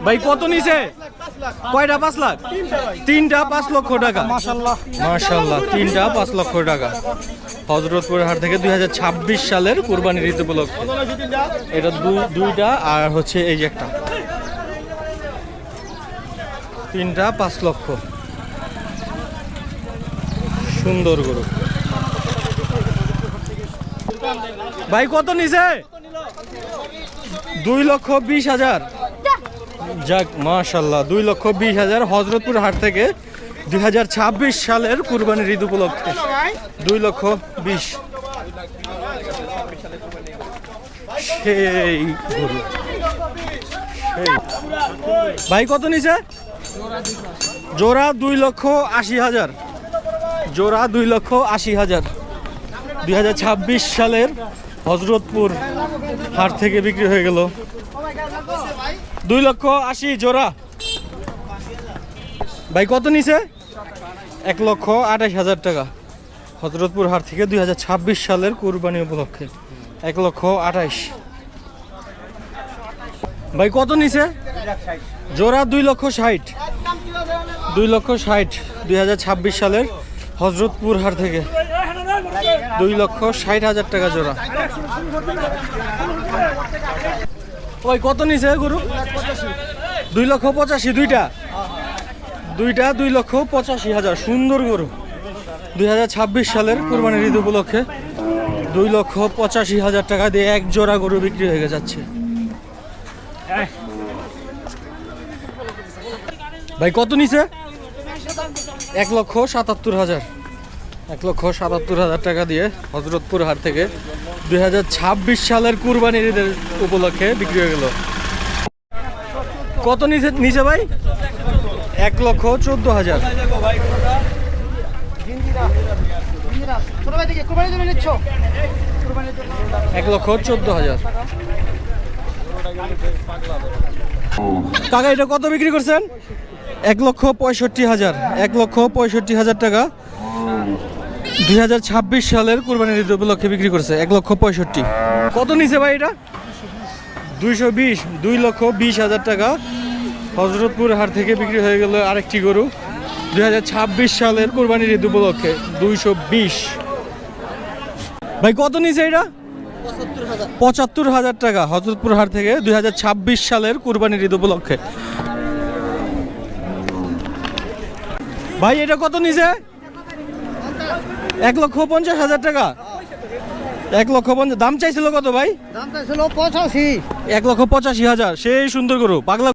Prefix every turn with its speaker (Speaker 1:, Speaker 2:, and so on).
Speaker 1: ভাই কত নিছে? কয়টা? 5 লাখ। তিনটা 5 লক্ষ টাকা।
Speaker 2: মাশাআল্লাহ
Speaker 1: মাশাআল্লাহ, তিনটা 5 লক্ষ টাকা। হযরতপুর হাট থেকে 2026 সালের কুরবানির ঈদ উপলক্ষে। এটা দুইটা আর হচ্ছে এই যে একটা, তিনটা 5 লক্ষ। সুন্দর গরু। ভাই কত নিছে? 2,20,000। যাক মাশাআল্লাহ, 2,20,000 হযরতপুর হাট থেকে 2026 সালের কুরবানির ঈদ উপলক্ষে। 2,20,000 সেই গরু। ভাই কত নিছে? জোড়া 2,80,000। জোড়া 2,80,000। 2026 সালের হযরতপুর হাট থেকে বিক্রি হয়ে গেল। 2,80,000 জোড়া। ভাই কত নিছে? 1,28,000 টাকা। হযরতপুর হাট থেকে 2026 সালের কুরবানি উপলক্ষে 1,28,000। ভাই কত নিছে? জোড়া 2,60,000। 2,60,000 2026 সালের হযরতপুর হাট থেকে 2,60,000 টাকা জোড়া। ওই কত নিছে গরু? 2,85,000। দুইটা 2,85,000। সুন্দর গরু। 2026 সালের কুরবানির ঈদ উপলক্ষে 2,85,000 টাকা দিয়ে এক জোড়া গরু বিক্রি হয়ে যাচ্ছে। ভাই কত নিছে? 1,77,000। 1,77,000 টাকা দিয়ে হযরতপুর হাট থেকে 2026 সালের কুরবানির ঈদের উপলক্ষে বিক্রি হয়ে গেল। কত নিছে ভাই? 1,14,000। 1,14,000। কাকা এটা কত বিক্রি করছেন? 1,65,000। 1,65,000 টাকা 2026 সালের কুরবানির ঈদ উপলক্ষে বিক্রি করছে। 1,65,000। কত নিছে ভাই এটা? 220। 2,20,000 টাকা হযরতপুর হাট থেকে বিক্রি হয়ে গেল আরেকটি গরু 2026 সালের কুরবানির ঈদ উপলক্ষে। 220। ভাই কত নিছে এটা? 75,000 টাকা হযরতপুর হাট থেকে 2026 সালের কুরবানির ঈদ উপলক্ষে। ভাই এটা কত নিছে? 1,50,000 টাকা। 1,50,000। দাম চাইছিল কত ভাই?
Speaker 2: দাম চাইছিল 85।
Speaker 1: 1,85,000। সেই সুন্দর গরু পাগলা।